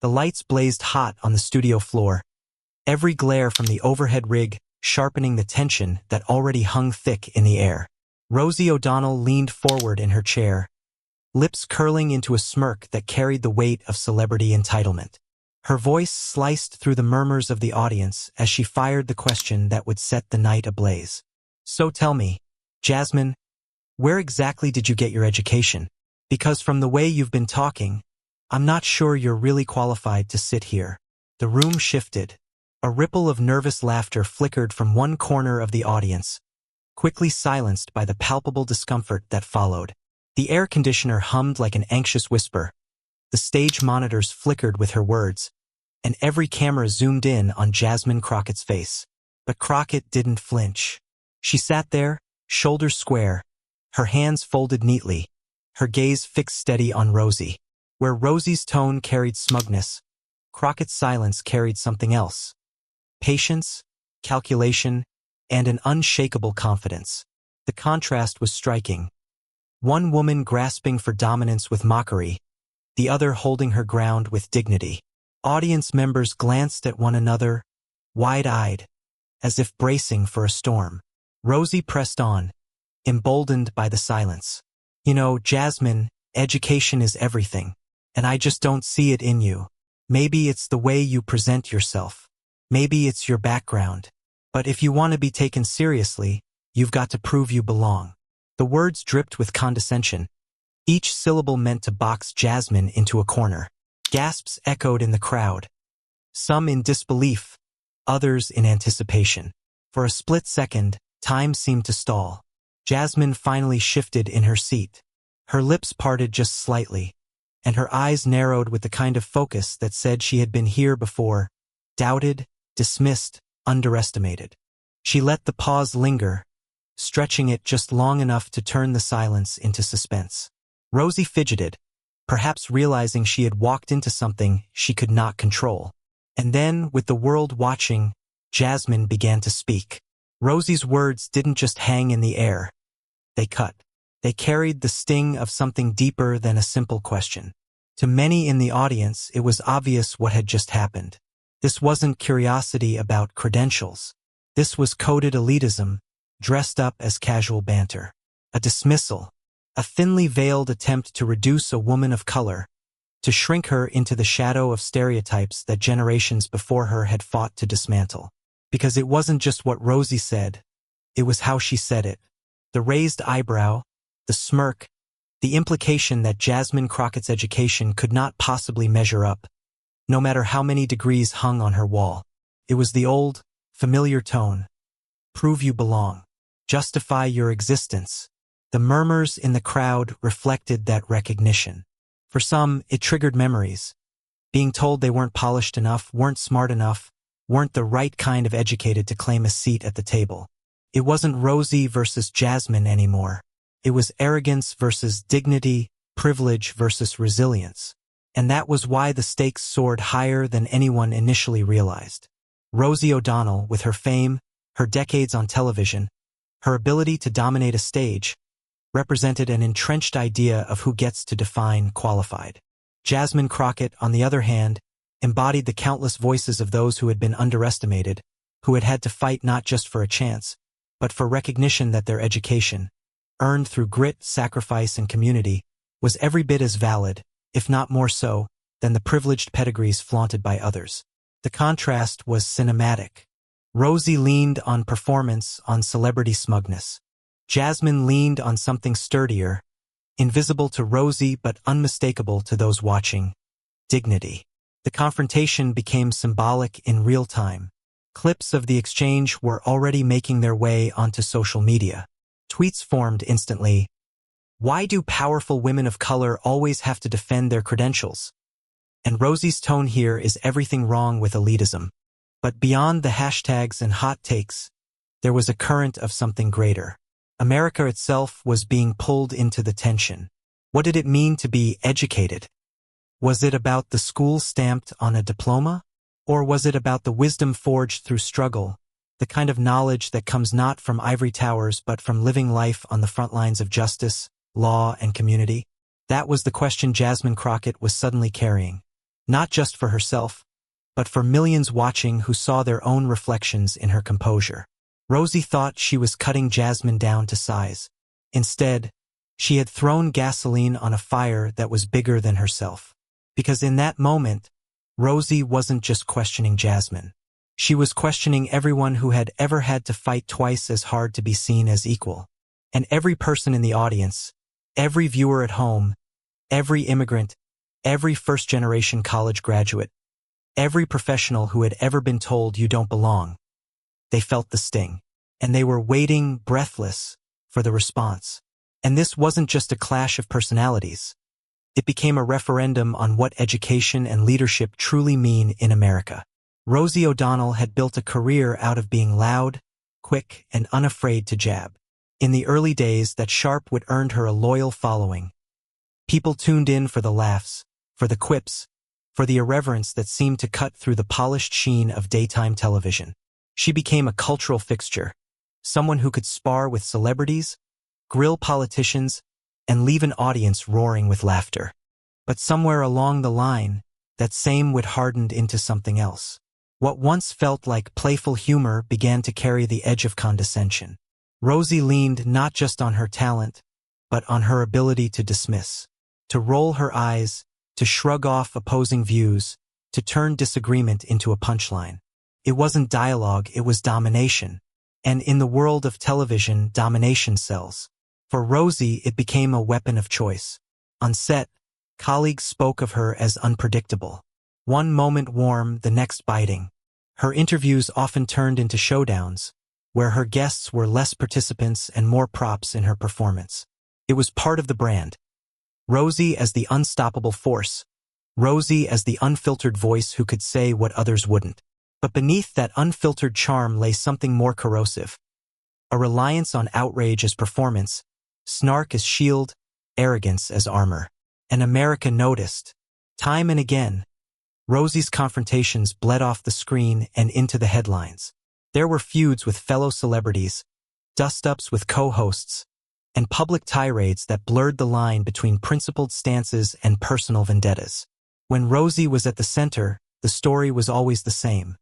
The lights blazed hot on the studio floor, every glare from the overhead rig sharpening the tension that already hung thick in the air. Rosie O'Donnell leaned forward in her chair, lips curling into a smirk that carried the weight of celebrity entitlement. Her voice sliced through the murmurs of the audience as she fired the question that would set the night ablaze. So tell me, Jasmine, where exactly did you get your education? Because from the way you've been talking, I'm not sure you're really qualified to sit here. The room shifted. A ripple of nervous laughter flickered from one corner of the audience, quickly silenced by the palpable discomfort that followed. The air conditioner hummed like an anxious whisper. The stage monitors flickered with her words, and every camera zoomed in on Jasmine Crockett's face. But Crockett didn't flinch. She sat there, shoulders square, her hands folded neatly, her gaze fixed steady on Rosie. Where Rosie's tone carried smugness, Crockett's silence carried something else. Patience, calculation, and an unshakable confidence. The contrast was striking. One woman grasping for dominance with mockery, the other holding her ground with dignity. Audience members glanced at one another, wide-eyed, as if bracing for a storm. Rosie pressed on, emboldened by the silence. You know, Jasmine, education is everything, and I just don't see it in you. Maybe it's the way you present yourself. Maybe it's your background. But if you want to be taken seriously, you've got to prove you belong. The words dripped with condescension. Each syllable meant to box Jasmine into a corner. Gasps echoed in the crowd, some in disbelief, others in anticipation. For a split second, time seemed to stall. Jasmine finally shifted in her seat. Her lips parted just slightly, and her eyes narrowed with the kind of focus that said she had been here before, doubted, dismissed, underestimated. She let the pause linger, stretching it just long enough to turn the silence into suspense. Rosie fidgeted, perhaps realizing she had walked into something she could not control. And then, with the world watching, Jasmine began to speak. Rosie's words didn't just hang in the air. They cut. They carried the sting of something deeper than a simple question. To many in the audience, it was obvious what had just happened. This wasn't curiosity about credentials. This was coded elitism, dressed up as casual banter. A dismissal, a thinly veiled attempt to reduce a woman of color, to shrink her into the shadow of stereotypes that generations before her had fought to dismantle. Because it wasn't just what Rosie said, it was how she said it. The raised eyebrow, the smirk, the implication that Jasmine Crockett's education could not possibly measure up, no matter how many degrees hung on her wall. It was the old, familiar tone. Prove you belong. Justify your existence. The murmurs in the crowd reflected that recognition. For some, it triggered memories. Being told they weren't polished enough, weren't smart enough, weren't the right kind of educated to claim a seat at the table. It wasn't Rosie versus Jasmine anymore. It was arrogance versus dignity, privilege versus resilience. And that was why the stakes soared higher than anyone initially realized. Rosie O'Donnell, with her fame, her decades on television, her ability to dominate a stage, represented an entrenched idea of who gets to define qualified. Jasmine Crockett, on the other hand, embodied the countless voices of those who had been underestimated, who had had to fight not just for a chance, but for recognition that their education, earned through grit, sacrifice, and community, was every bit as valid, if not more so, than the privileged pedigrees flaunted by others. The contrast was cinematic. Rosie leaned on performance, on celebrity smugness. Jasmine leaned on something sturdier, invisible to Rosie but unmistakable to those watching: dignity. The confrontation became symbolic in real time. Clips of the exchange were already making their way onto social media. Tweets formed instantly. Why do powerful women of color always have to defend their credentials? And Rosie's tone here is everything wrong with elitism. But beyond the hashtags and hot takes, there was a current of something greater. America itself was being pulled into the tension. What did it mean to be educated? Was it about the school stamped on a diploma? Or was it about the wisdom forged through struggle, the kind of knowledge that comes not from ivory towers but from living life on the front lines of justice, law, and community? That was the question Jasmine Crockett was suddenly carrying. not just for herself, but for millions watching who saw their own reflections in her composure. Rosie thought she was cutting Jasmine down to size. Instead, she had thrown gasoline on a fire that was bigger than herself. Because in that moment, Rosie wasn't just questioning Jasmine. She was questioning everyone who had ever had to fight twice as hard to be seen as equal. And every person in the audience, every viewer at home, every immigrant, every first-generation college graduate, every professional who had ever been told you don't belong, they felt the sting. And they were waiting, breathless, for the response. And this wasn't just a clash of personalities. It became a referendum on what education and leadership truly mean in America. Rosie O'Donnell had built a career out of being loud, quick, and unafraid to jab. In the early days, that sharp wit earned her a loyal following. People tuned in for the laughs, for the quips, for the irreverence that seemed to cut through the polished sheen of daytime television. She became a cultural fixture, someone who could spar with celebrities, grill politicians, and leave an audience roaring with laughter. But somewhere along the line, that same wit hardened into something else. What once felt like playful humor began to carry the edge of condescension. Rosie leaned not just on her talent, but on her ability to dismiss, to roll her eyes, to shrug off opposing views, to turn disagreement into a punchline. It wasn't dialogue, it was domination. And in the world of television, domination sells. For Rosie, it became a weapon of choice. On set, colleagues spoke of her as unpredictable. One moment warm, the next biting. Her interviews often turned into showdowns, where her guests were less participants and more props in her performance. It was part of the brand. Rosie as the unstoppable force. Rosie as the unfiltered voice who could say what others wouldn't. But beneath that unfiltered charm lay something more corrosive. A reliance on outrage as performance, snark as shield, arrogance as armor. And America noticed. Time and again, Rosie's confrontations bled off the screen and into the headlines. There were feuds with fellow celebrities, dust-ups with co-hosts, and public tirades that blurred the line between principled stances and personal vendettas. When Rosie was at the center, the story was always the same.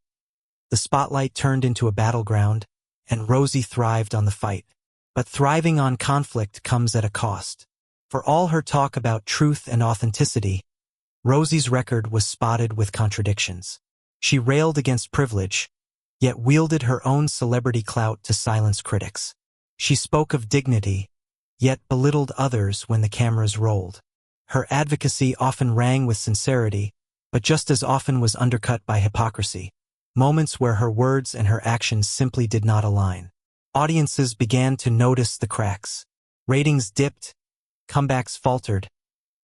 The spotlight turned into a battleground, and Rosie thrived on the fight. But thriving on conflict comes at a cost. For all her talk about truth and authenticity, Rosie's record was spotted with contradictions. She railed against privilege, yet wielded her own celebrity clout to silence critics. She spoke of dignity, yet belittled others when the cameras rolled. Her advocacy often rang with sincerity, but just as often was undercut by hypocrisy. Moments where her words and her actions simply did not align. Audiences began to notice the cracks. Ratings dipped, comebacks faltered,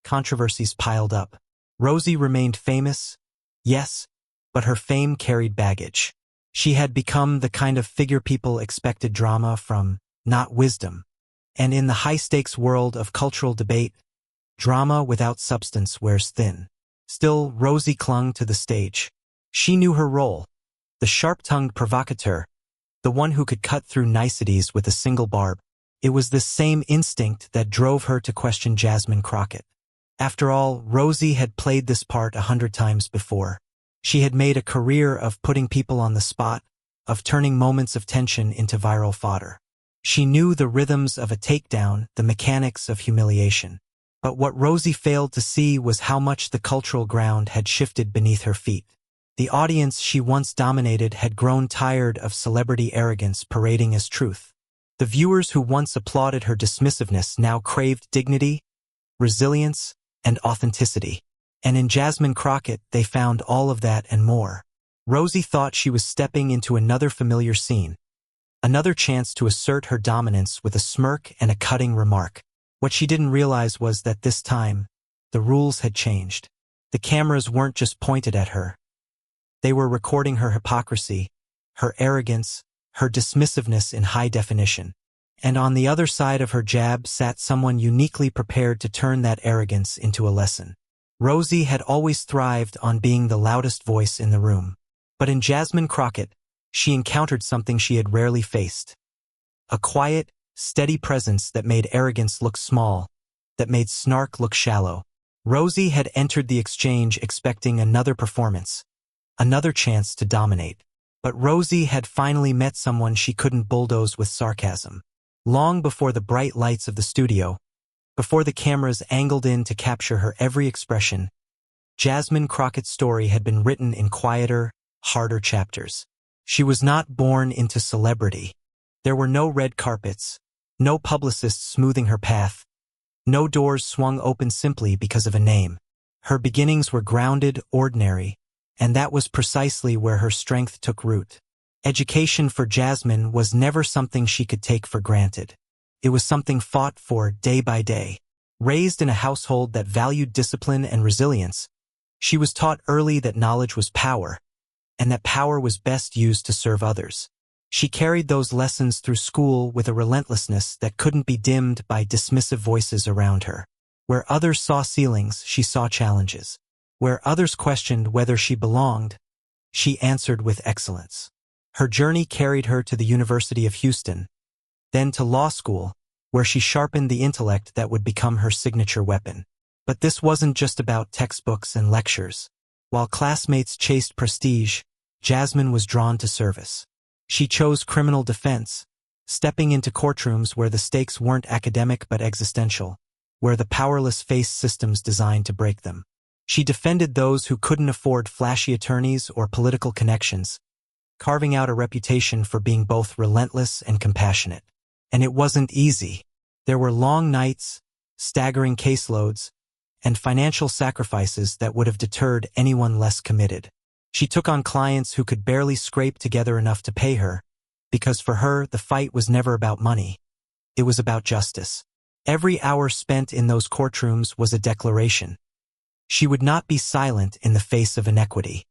controversies piled up. Rosie remained famous, yes, but her fame carried baggage. She had become the kind of figure people expected drama from, not wisdom. And in the high-stakes world of cultural debate, drama without substance wears thin. Still, Rosie clung to the stage. She knew her role. The sharp-tongued provocateur, the one who could cut through niceties with a single barb. It was this same instinct that drove her to question Jasmine Crockett. After all, Rosie had played this part 100 times before. She had made a career of putting people on the spot, of turning moments of tension into viral fodder. She knew the rhythms of a takedown, the mechanics of humiliation. But what Rosie failed to see was how much the cultural ground had shifted beneath her feet. The audience she once dominated had grown tired of celebrity arrogance parading as truth. The viewers who once applauded her dismissiveness now craved dignity, resilience, and authenticity. And in Jasmine Crockett, they found all of that and more. Rosie thought she was stepping into another familiar scene, another chance to assert her dominance with a smirk and a cutting remark. What she didn't realize was that this time, the rules had changed. The cameras weren't just pointed at her. They were recording her hypocrisy, her arrogance, her dismissiveness in high definition. And on the other side of her jab sat someone uniquely prepared to turn that arrogance into a lesson. Rosie had always thrived on being the loudest voice in the room. But in Jasmine Crockett, she encountered something she had rarely faced. A quiet, steady presence that made arrogance look small, that made snark look shallow. Rosie had entered the exchange expecting another performance, another chance to dominate. But Rosie had finally met someone she couldn't bulldoze with sarcasm. Long before the bright lights of the studio, before the cameras angled in to capture her every expression, Jasmine Crockett's story had been written in quieter, harder chapters. She was not born into celebrity. There were no red carpets, no publicists smoothing her path, no doors swung open simply because of a name. Her beginnings were grounded, ordinary, and that was precisely where her strength took root. Education for Jasmine was never something she could take for granted. It was something fought for day by day. Raised in a household that valued discipline and resilience, she was taught early that knowledge was power, and that power was best used to serve others. She carried those lessons through school with a relentlessness that couldn't be dimmed by dismissive voices around her. Where others saw ceilings, she saw challenges. Where others questioned whether she belonged, she answered with excellence. Her journey carried her to the University of Houston, then to law school, where she sharpened the intellect that would become her signature weapon. But this wasn't just about textbooks and lectures. While classmates chased prestige, Jasmine was drawn to service. She chose criminal defense, stepping into courtrooms where the stakes weren't academic but existential, where the powerless faced systems designed to break them. She defended those who couldn't afford flashy attorneys or political connections, carving out a reputation for being both relentless and compassionate. And it wasn't easy. There were long nights, staggering caseloads, and financial sacrifices that would have deterred anyone less committed. She took on clients who could barely scrape together enough to pay her, because for her, the fight was never about money. It was about justice. Every hour spent in those courtrooms was a declaration. She would not be silent in the face of inequity.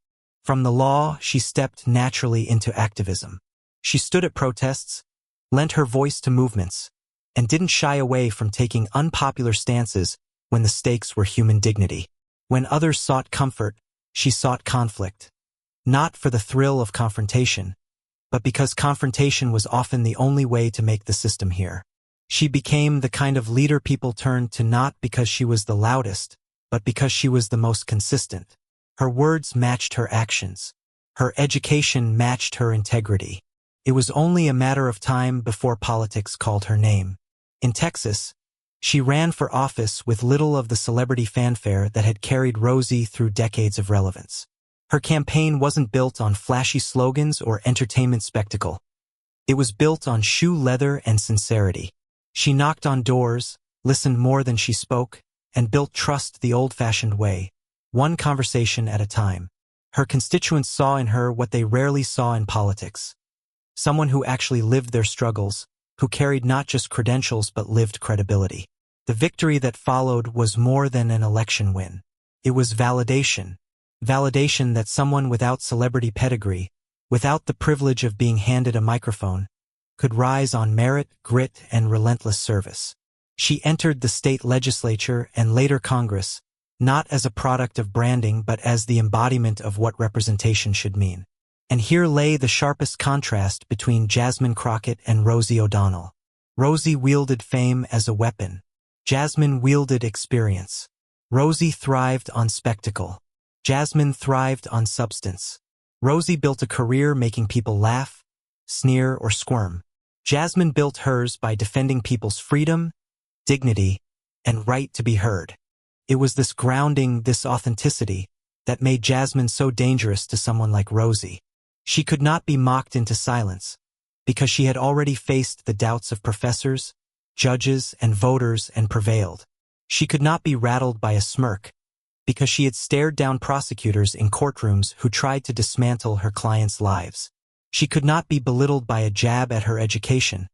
From the law, she stepped naturally into activism. She stood at protests, lent her voice to movements, and didn't shy away from taking unpopular stances when the stakes were human dignity. When others sought comfort, she sought conflict. Not for the thrill of confrontation, but because confrontation was often the only way to make the system hear. She became the kind of leader people turned to not because she was the loudest, but because she was the most consistent. Her words matched her actions. Her education matched her integrity. It was only a matter of time before politics called her name. In Texas, she ran for office with little of the celebrity fanfare that had carried Rosie through decades of relevance. Her campaign wasn't built on flashy slogans or entertainment spectacle. It was built on shoe leather and sincerity. She knocked on doors, listened more than she spoke, and built trust the old-fashioned way, one conversation at a time. Her constituents saw in her what they rarely saw in politics. Someone who actually lived their struggles, who carried not just credentials but lived credibility. The victory that followed was more than an election win. It was validation. Validation that someone without celebrity pedigree, without the privilege of being handed a microphone, could rise on merit, grit, and relentless service. She entered the state legislature and later Congress, not as a product of branding but as the embodiment of what representation should mean. And here lay the sharpest contrast between Jasmine Crockett and Rosie O'Donnell. Rosie wielded fame as a weapon. Jasmine wielded experience. Rosie thrived on spectacle. Jasmine thrived on substance. Rosie built a career making people laugh, sneer, or squirm. Jasmine built hers by defending people's freedom, dignity, and right to be heard. It was this grounding, this authenticity, that made Jasmine so dangerous to someone like Rosie. She could not be mocked into silence, because she had already faced the doubts of professors, judges, and voters and prevailed. She could not be rattled by a smirk, because she had stared down prosecutors in courtrooms who tried to dismantle her clients' lives. She could not be belittled by a jab at her education,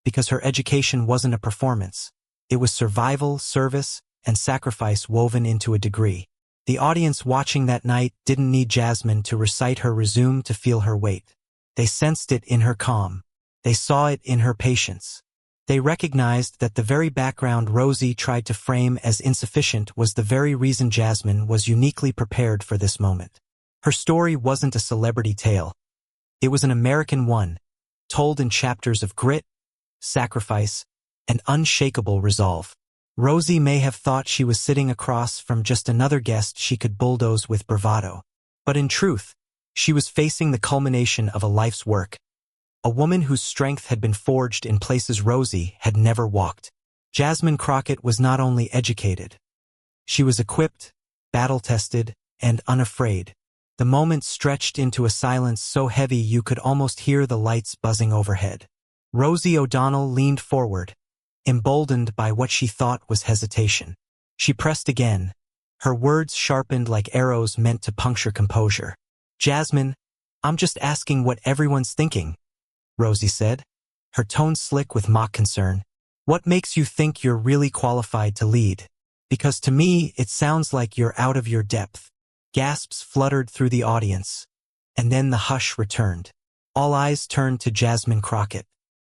because her education wasn't a performance. It was survival, service, and sacrifice woven into a degree. The audience watching that night didn't need Jasmine to recite her resume to feel her weight. They sensed it in her calm. They saw it in her patience. They recognized that the very background Rosie tried to frame as insufficient was the very reason Jasmine was uniquely prepared for this moment. Her story wasn't a celebrity tale. It was an American one, told in chapters of grit, sacrifice, and unshakable resolve. Rosie may have thought she was sitting across from just another guest she could bulldoze with bravado. But in truth, she was facing the culmination of a life's work. A woman whose strength had been forged in places Rosie had never walked. Jasmine Crockett was not only educated. She was equipped, battle-tested, and unafraid. The moment stretched into a silence so heavy you could almost hear the lights buzzing overhead. Rosie O'Donnell leaned forward, emboldened by what she thought was hesitation. She pressed again, her words sharpened like arrows meant to puncture composure. "Jasmine, I'm just asking what everyone's thinking," Rosie said, her tone slick with mock concern. "What makes you think you're really qualified to lead? Because to me, it sounds like you're out of your depth." Gasps fluttered through the audience, and then the hush returned. All eyes turned to Jasmine Crockett.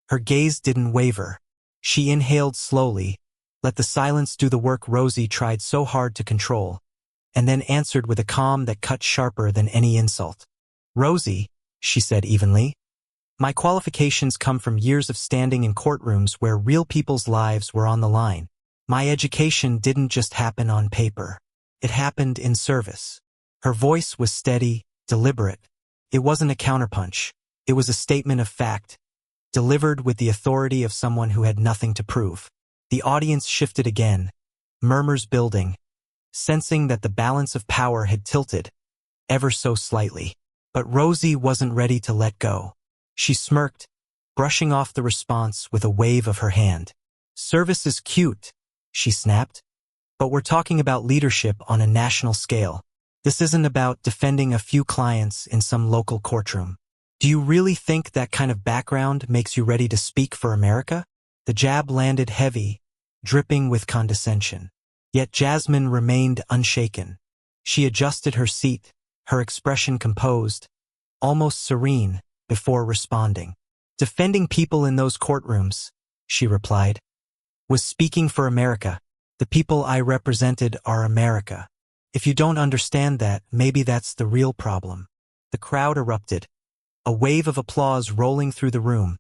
Her gaze didn't waver. She inhaled slowly, let the silence do the work Rosie tried so hard to control, and then answered with a calm that cut sharper than any insult. "Rosie," she said evenly, "my qualifications come from years of standing in courtrooms where real people's lives were on the line. My education didn't just happen on paper. It happened in service." Her voice was steady, deliberate. It wasn't a counterpunch. It was a statement of fact, delivered with the authority of someone who had nothing to prove. The audience shifted again, murmurs building, sensing that the balance of power had tilted, ever so slightly. But Rosie wasn't ready to let go. She smirked, brushing off the response with a wave of her hand. "Service is cute," she snapped, "but we're talking about leadership on a national scale. This isn't about defending a few clients in some local courtroom. Do you really think that kind of background makes you ready to speak for America?" The jab landed heavy, dripping with condescension. Yet Jasmine remained unshaken. She adjusted her seat, her expression composed, almost serene, before responding. "Defending people in those courtrooms," she replied, "was speaking for America. The people I represented are America. If you don't understand that, maybe that's the real problem." The crowd erupted, a wave of applause rolling through the room,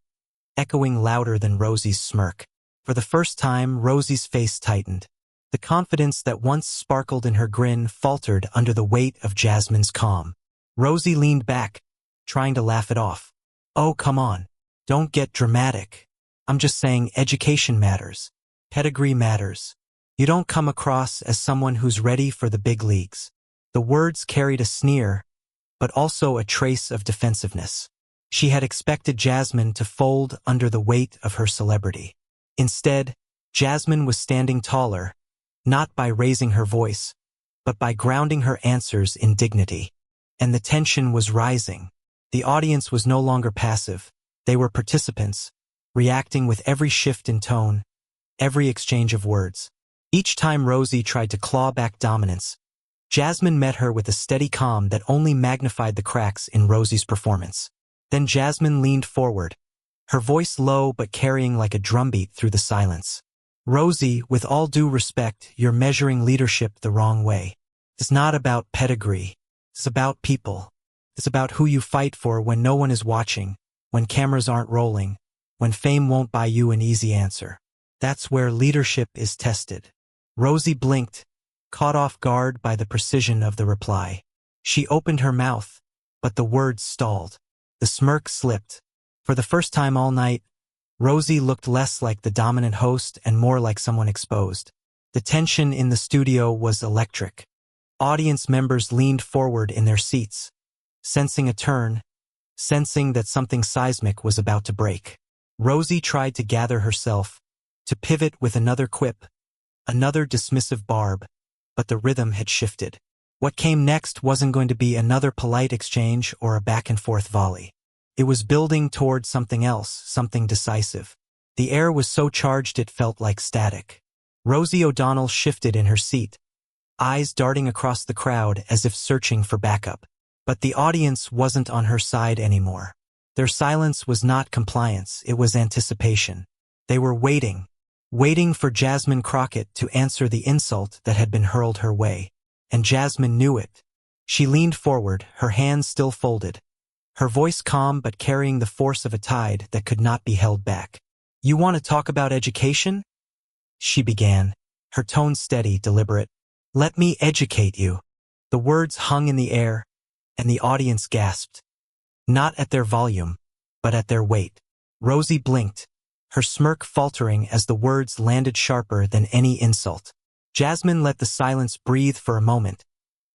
echoing louder than Rosie's smirk. For the first time, Rosie's face tightened. The confidence that once sparkled in her grin faltered under the weight of Jasmine's calm. Rosie leaned back, trying to laugh it off. "Oh, come on. Don't get dramatic. I'm just saying education matters. Pedigree matters. You don't come across as someone who's ready for the big leagues." The words carried a sneer, but also a trace of defensiveness. She had expected Jasmine to fold under the weight of her celebrity. Instead, Jasmine was standing taller, not by raising her voice, but by grounding her answers in dignity. And the tension was rising. The audience was no longer passive. They were participants, reacting with every shift in tone, every exchange of words. Each time Rosie tried to claw back dominance, Jasmine met her with a steady calm that only magnified the cracks in Rosie's performance. Then Jasmine leaned forward, her voice low but carrying like a drumbeat through the silence. "Rosie, with all due respect, you're measuring leadership the wrong way. It's not about pedigree. It's about people. It's about who you fight for when no one is watching, when cameras aren't rolling, when fame won't buy you an easy answer. That's where leadership is tested." Rosie blinked, caught off guard by the precision of the reply. She opened her mouth, but the words stalled. The smirk slipped. For the first time all night, Rosie looked less like the dominant host and more like someone exposed. The tension in the studio was electric. Audience members leaned forward in their seats, sensing a turn, sensing that something seismic was about to break. Rosie tried to gather herself, to pivot with another quip, another dismissive barb, but the rhythm had shifted. What came next wasn't going to be another polite exchange or a back-and-forth volley. It was building toward something else, something decisive. The air was so charged it felt like static. Rosie O'Donnell shifted in her seat, eyes darting across the crowd as if searching for backup. But the audience wasn't on her side anymore. Their silence was not compliance, it was anticipation. They were waiting for Jasmine Crockett to answer the insult that had been hurled her way. And Jasmine knew it. She leaned forward, her hands still folded, her voice calm but carrying the force of a tide that could not be held back. "You want to talk about education?" she began, her tone steady, deliberate. "Let me educate you." The words hung in the air, and the audience gasped. Not at their volume, but at their weight. Rosie blinked, her smirk faltering as the words landed sharper than any insult. Jasmine let the silence breathe for a moment,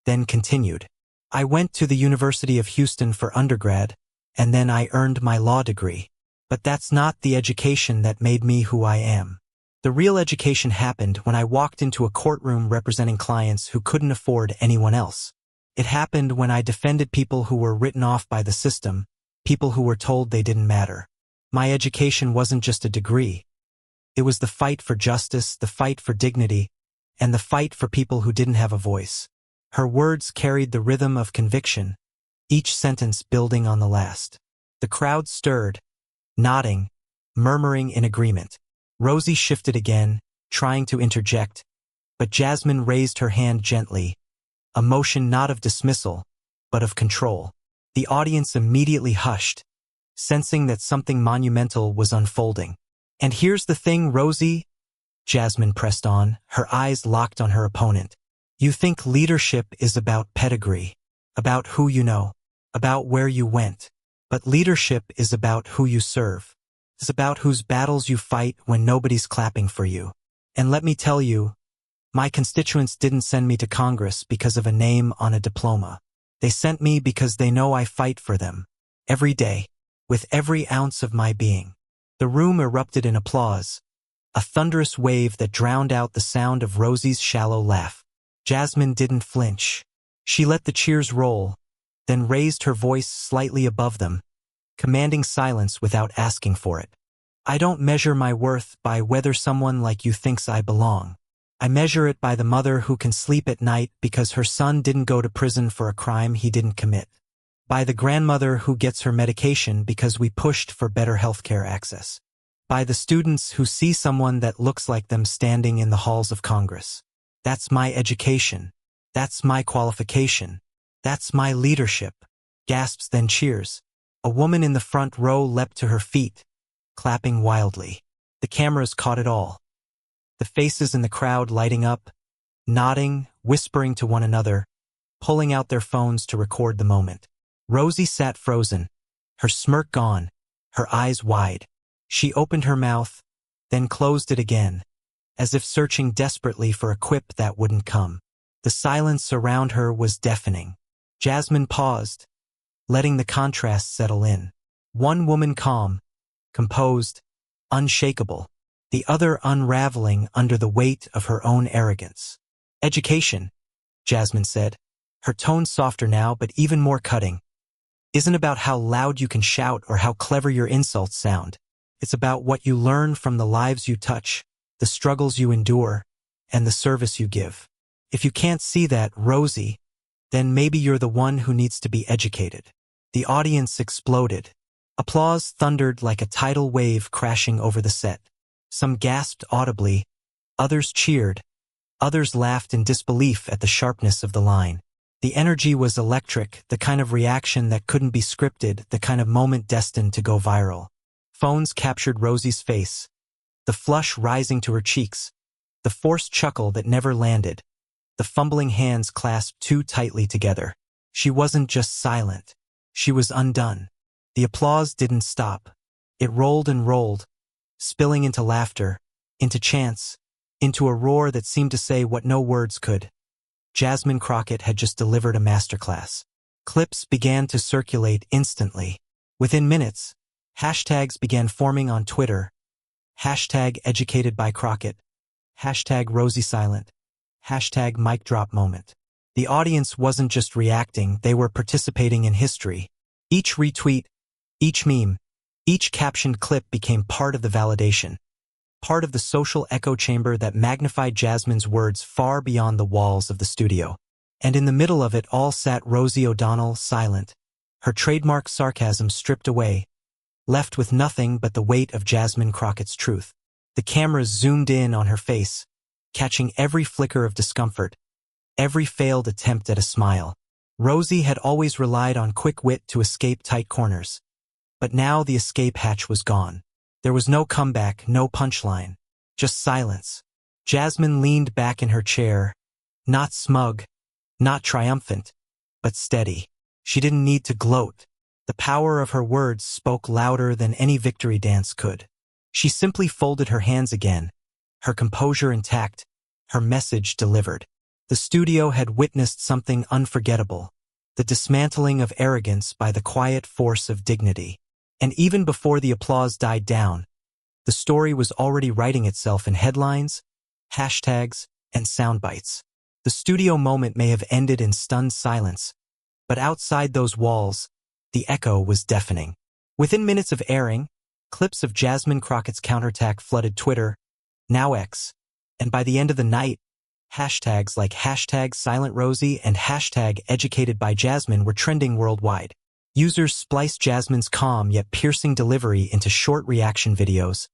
then continued. "I went to the University of Houston for undergrad, and then I earned my law degree. But that's not the education that made me who I am. The real education happened when I walked into a courtroom representing clients who couldn't afford anyone else. It happened when I defended people who were written off by the system, people who were told they didn't matter. My education wasn't just a degree. It was the fight for justice, the fight for dignity, and the fight for people who didn't have a voice." Her words carried the rhythm of conviction, each sentence building on the last. The crowd stirred, nodding, murmuring in agreement. Rosie shifted again, trying to interject, but Jasmine raised her hand gently, a motion not of dismissal, but of control. The audience immediately hushed, sensing that something monumental was unfolding. "And here's the thing, Rosie," Jasmine pressed on, her eyes locked on her opponent. "You think leadership is about pedigree, about who you know, about where you went. But leadership is about who you serve. It's about whose battles you fight when nobody's clapping for you. And let me tell you, my constituents didn't send me to Congress because of a name on a diploma. They sent me because they know I fight for them, every day, with every ounce of my being." The room erupted in applause, a thunderous wave that drowned out the sound of Rosie's shallow laugh. Jasmine didn't flinch. She let the cheers roll, then raised her voice slightly above them, commanding silence without asking for it. "I don't measure my worth by whether someone like you thinks I belong. I measure it by the mother who can sleep at night because her son didn't go to prison for a crime he didn't commit. By the grandmother who gets her medication because we pushed for better healthcare access. By the students who see someone that looks like them standing in the halls of Congress. That's my education. That's my qualification. That's my leadership." Gasps, then cheers. A woman in the front row leapt to her feet, clapping wildly. The cameras caught it all. The faces in the crowd lighting up, nodding, whispering to one another, pulling out their phones to record the moment. Rosie sat frozen, her smirk gone, her eyes wide. She opened her mouth, then closed it again, as if searching desperately for a quip that wouldn't come. The silence around her was deafening. Jasmine paused, letting the contrast settle in. One woman calm, composed, unshakable, the other unraveling under the weight of her own arrogance. "Education," Jasmine said, her tone softer now but even more cutting, "isn't about how loud you can shout or how clever your insults sound. It's about what you learn from the lives you touch, the struggles you endure, and the service you give. If you can't see that, Rosie, then maybe you're the one who needs to be educated." The audience exploded. Applause thundered like a tidal wave crashing over the set. Some gasped audibly, others cheered, others laughed in disbelief at the sharpness of the line. The energy was electric, the kind of reaction that couldn't be scripted, the kind of moment destined to go viral. Phones captured Rosie's face, the flush rising to her cheeks, the forced chuckle that never landed, the fumbling hands clasped too tightly together. She wasn't just silent. She was undone. The applause didn't stop. It rolled and rolled, spilling into laughter, into chants, into a roar that seemed to say what no words could. Jasmine Crockett had just delivered a masterclass. Clips began to circulate instantly. Within minutes, hashtags began forming on Twitter. Hashtag educated by Crockett. Hashtag Rosie silent. Hashtag mic drop moment. The audience wasn't just reacting, they were participating in history. Each retweet, each meme, each captioned clip became part of the validation, part of the social echo chamber that magnified Jasmine's words far beyond the walls of the studio. And in the middle of it all sat Rosie O'Donnell, silent, her trademark sarcasm stripped away, left with nothing but the weight of Jasmine Crockett's truth. The cameras zoomed in on her face, catching every flicker of discomfort, every failed attempt at a smile. Rosie had always relied on quick wit to escape tight corners. But now the escape hatch was gone. There was no comeback, no punchline, just silence. Jasmine leaned back in her chair, not smug, not triumphant, but steady. She didn't need to gloat. The power of her words spoke louder than any victory dance could. She simply folded her hands again, her composure intact, her message delivered. The studio had witnessed something unforgettable, the dismantling of arrogance by the quiet force of dignity. And even before the applause died down, the story was already writing itself in headlines, hashtags, and soundbites. The studio moment may have ended in stunned silence, but outside those walls, the echo was deafening. Within minutes of airing, clips of Jasmine Crockett's counterattack flooded Twitter, now X, and by the end of the night, hashtags like #SilentRosie and #EducatedByJasmine were trending worldwide. Users spliced Jasmine's calm yet piercing delivery into short reaction videos,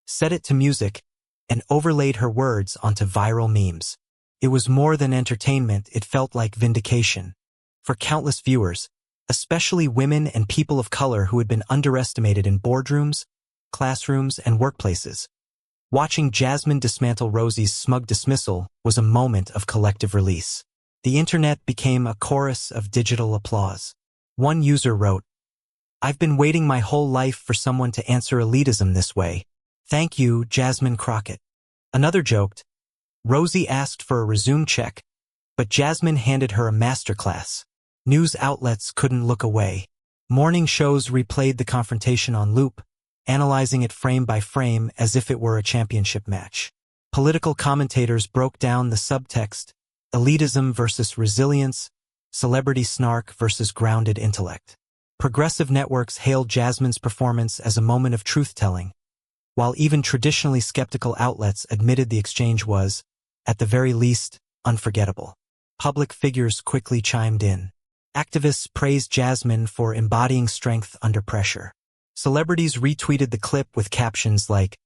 set it to music, and overlaid her words onto viral memes. It was more than entertainment, it felt like vindication. For countless viewers, especially women and people of color who had been underestimated in boardrooms, classrooms, and workplaces, watching Jasmine dismantle Rosie's smug dismissal was a moment of collective release. The internet became a chorus of digital applause. One user wrote, "I've been waiting my whole life for someone to answer elitism this way. Thank you, Jasmine Crockett." Another joked, "Rosie asked for a resume check, but Jasmine handed her a masterclass. News outlets couldn't look away. Morning shows replayed the confrontation on loop, analyzing it frame by frame as if it were a championship match. Political commentators broke down the subtext, elitism versus resilience, celebrity snark versus grounded intellect. Progressive networks hailed Jasmine's performance as a moment of truth-telling, while even traditionally skeptical outlets admitted the exchange was, at the very least, unforgettable. Public figures quickly chimed in. Activists praised Jasmine for embodying strength under pressure. Celebrities retweeted the clip with captions like,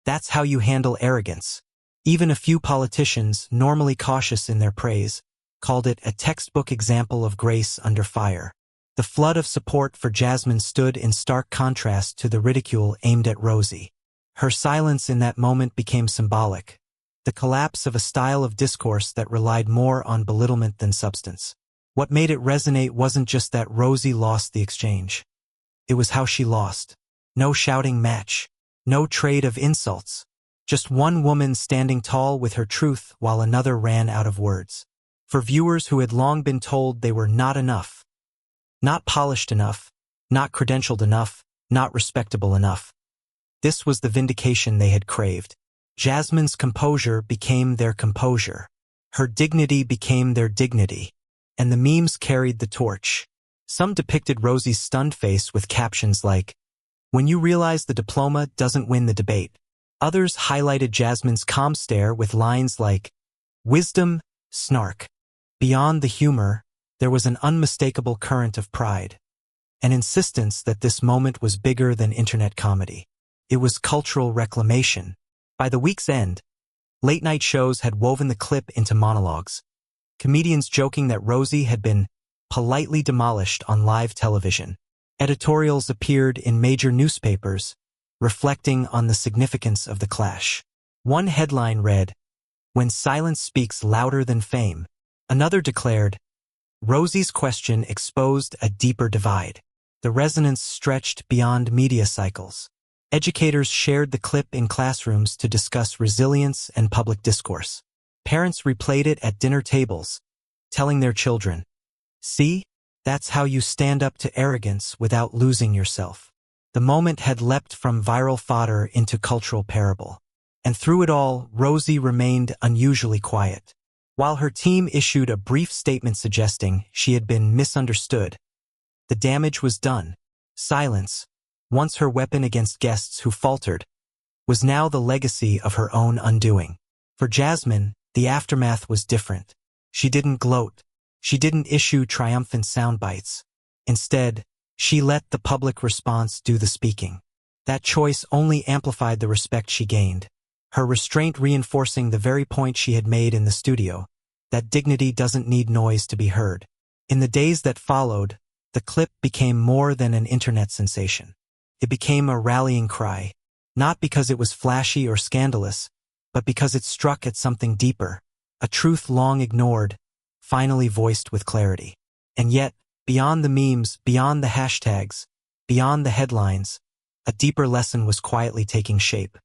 "That's how you handle arrogance." Even a few politicians, normally cautious in their praise, called it a textbook example of grace under fire. The flood of support for Jasmine stood in stark contrast to the ridicule aimed at Rosie. Her silence in that moment became symbolic, the collapse of a style of discourse that relied more on belittlement than substance. What made it resonate wasn't just that Rosie lost the exchange. It was how she lost. No shouting match. No trade of insults. Just one woman standing tall with her truth while another ran out of words. For viewers who had long been told they were not enough, not polished enough, not credentialed enough, not respectable enough, this was the vindication they had craved. Jasmine's composure became their composure. Her dignity became their dignity. And the memes carried the torch. Some depicted Rosie's stunned face with captions like, "When you realize the diploma doesn't win the debate." Others highlighted Jasmine's calm stare with lines like, "Wisdom, snark." Beyond the humor, there was an unmistakable current of pride, an insistence that this moment was bigger than internet comedy. It was cultural reclamation. By the week's end, late-night shows had woven the clip into monologues, comedians joking that Rosie had been politely demolished on live television. Editorials appeared in major newspapers, reflecting on the significance of the clash. One headline read, "When silence speaks louder than fame." Another declared, "Rosie's question exposed a deeper divide." The resonance stretched beyond media cycles. Educators shared the clip in classrooms to discuss resilience and public discourse. Parents replayed it at dinner tables, telling their children, "See, that's how you stand up to arrogance without losing yourself." The moment had leapt from viral fodder into cultural parable. And through it all, Rosie remained unusually quiet. While her team issued a brief statement suggesting she had been misunderstood, the damage was done. Silence, once her weapon against guests who faltered, was now the legacy of her own undoing. For Jasmine, the aftermath was different. She didn't gloat. She didn't issue triumphant sound bites. Instead, she let the public response do the speaking. That choice only amplified the respect she gained, her restraint reinforcing the very point she had made in the studio, that dignity doesn't need noise to be heard. In the days that followed, the clip became more than an internet sensation. It became a rallying cry, not because it was flashy or scandalous, but because it struck at something deeper, a truth long ignored, finally voiced with clarity. And yet, beyond the memes, beyond the hashtags, beyond the headlines, a deeper lesson was quietly taking shape.